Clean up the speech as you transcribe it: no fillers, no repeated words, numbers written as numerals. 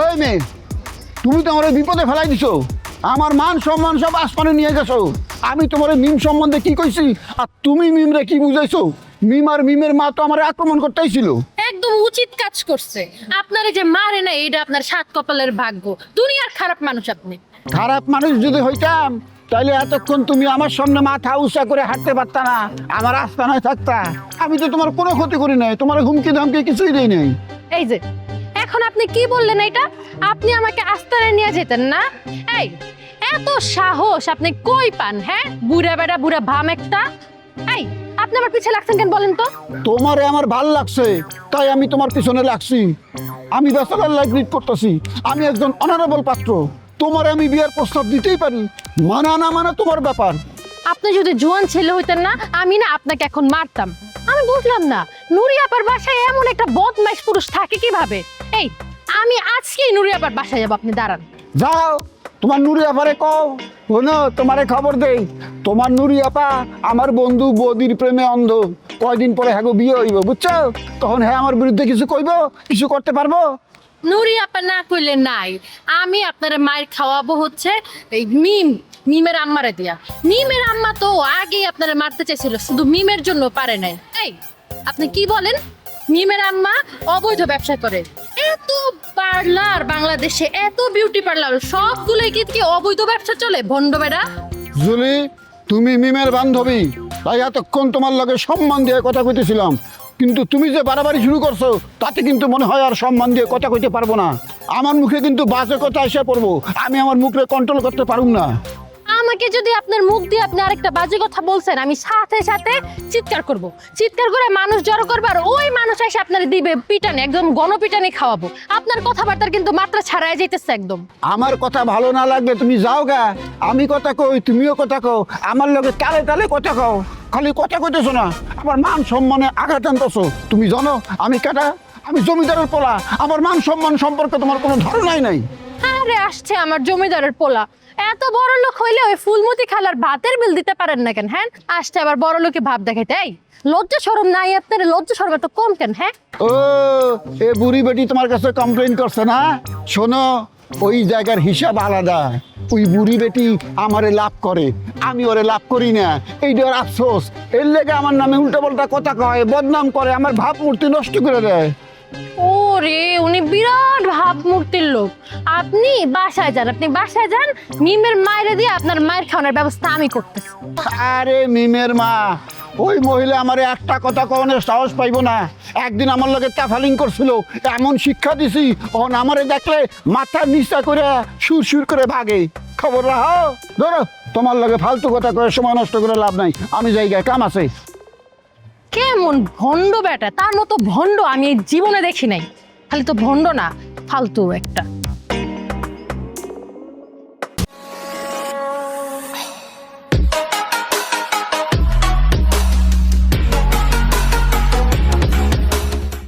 এই মেয়ে, তুমি তো আমার বিপদে ফেলাই দিছো। আমার মান সম্মান সব আসমানে নিয়ে গেছো। আমি তোমার মিম সম্বন্ধে কি কইছি আর তুমি মিমরে কি বুঝাইছো? মিম আর মিমের মা তো আমার আক্রমণ করতেই ছিল। একদম উচিত কাজ করছে। আপনারে যে মারে না এইটা আপনার সাত কপালের ভাগ্য। দুনিয়ার খারাপ মানুষ আপনি। খারাপ মানুষ যদি হইতাম তাহলে এতক্ষণ তুমি আমার সামনে মাথা উঁচা করে হাঁটতে পারতা না, আমার আস্তানায় থাকতা। আমি তো তোমার কোনো ক্ষতি করি নাই, তোমার হুমকি ধামকি কিছুই দেই নাই। এই যে এখন আপনি কি বললেন এটা? আপনি আমাকে আস্তানায় নিয়ে যেতেন না? এই এত সাহস আপনি কই পান? হ্যাঁ, বুড়া বেড়া বুড়া ভাম একটা। এই আপনি আমার পিছে লাগছেন কেন বলেন তো? তোমারে আমার ভাল লাগছে তাই আমি তোমার পিছনে লাগছি। আমি ব্যাচেলর লাইফ লিড করতেছি, আমি একজন অনারেবল পাত্র। তোমার আমি বিয়ার প্রস্তাব দিতেই পারি, মানা না মানা তোমার ব্যাপার। আপনি যদি জোয়ান ছেলে হইতেন না, আমি না আপনাকে এখন মারতাম। আমি বুঝলাম না নুরি আপার বাসায় এমন একটা বদমাইশ পুরুষ থাকে কিভাবে। এই আমি আজকেই নুরি আপার বাসায় যাবো, আপনি দাঁড়ান। যাও, তোমার নুরি আপারে কও। শোনো, তোমারে খবর দেই, তোমার নুরি আপা আমার বন্ধু বৌদির প্রেমে অন্ধ। কয়দিন পরে হ্যাঁ বিয়ে হইব, বুঝছো? তখন হ্যাঁ আমার বিরুদ্ধে কিছু কইব, কিছু করতে পারবো? নুরি আপা না কইলে নাই, আমি আপনার মায়ের খাওয়াবো হচ্ছে এই মিমের আম্মারে দিয়া। মিমের আম্মা তো আগেই আপনারা মারতে চাইছিল, শুধু মিমের জন্য পারে নাই। এই আপনি কি বলেন? মিমের আম্মা অবৈধ ব্যবসা করে। এত পার্লার বাংলাদেশে, এত বিউটি পার্লার, সবগুলোই কি অবৈধ ব্যবসা চলে? ভন্ড বেড়া। জুলি, তুমি মিমের বান্ধবী, তাই এতক্ষণ তোমার লগে সম্মান দিয়ে কথা কইতেছিলাম। কিন্তু তুমি যে বাড়াবাড়ি শুরু করছো তাতে কিন্তু মনে হয় আর সম্মান দিয়ে কথা কইতে পারবো না। আমার মুখে কিন্তু বাজে কথা এসে পড়বো, আমি আমার মুখে কন্ট্রোল করতে পারুম না। আমাকে যদি আপনার মুখ দিয়ে আপনি আরেকটা বাজে কথা বলছেন, আমি সাথে সাথে চিৎকার করব। চিৎকার করে মানুষ জড়ো করবো, আর ওই মানুষ এসে আপনার দিবে পিটানি, একদম গণপিটানি খাওয়াবো। আপনার কথাবার্তার কিন্তু মাত্রা ছাড়াই যাইতেছে একদম। আমার কথা ভালো না লাগবে তুমি যাও গা, আমি কথা কই তুমিও কথা কও, আমার লগে তালে তালে কথা কও। খালি কথা কইতেছো না, আমার মান সম্মানে আঘাত আনতেছো। তুমি জানো আমি কাটা, আমি জমিদারের পোলা, আমার মান সম্মান সম্পর্কে তোমার কোনো ধারণাই নাই। আরে আসছে আমার জমিদারের পোলা, এত বড় লোক হইলে ওই ফুলমতি খালার ভাতের বিল দিতে পারেন না কেন? হ্যাঁ, আসছে আবার বড় লোকে ভাব দেখাইতে। এই লজ্জা শরম নাই আপনার? লজ্জা শরম তো কম কেন? হ্যাঁ, ও, এ বুড়ি বেটি তোমার কাছে কমপ্লেইন করছে না? শোনো, ওই জায়গার হিসাব আলাদা। ওই বুড়ি বেটি আমারে লাভ করে, আমি ওরে লাভ করি না। এইটার আফসোস। এর লেগে আমার নামে উল্টা পাল্টা কথা কয়, বদনাম করে, আমার ভাবমূর্তি নষ্ট করে দেয়। ওরে উনি বিরাট ভাবমূর্তির লোক। আপনি বাসায় যান, আপনি বাসায় যান, মিমের মায়েরে দিয়ে আপনার মায়ের খাওয়ানোর ব্যবস্থা আমি করতেছি। আরে মিমের মা, ওই মহিলা আমারে একটা কথা কওয়ানোর সাহস পাইব না। একদিন আমার লগে টাফালিং করছিল, এমন শিক্ষা দিছি, ওন আমারে দেখলে মাথা নিচা করে সুর সুর করে ভাগে। খবর রাখো। ধরো, তোমার লগে ফালতু কথা কয়ে সময় নষ্ট করে লাভ নাই, আমি জায়গায় কাম আছে। কেমন ভণ্ড বেটা, তার মতো ভণ্ড আমি এই জীবনে দেখি নাই। খালি তো ভণ্ড না, ফালতু একটা।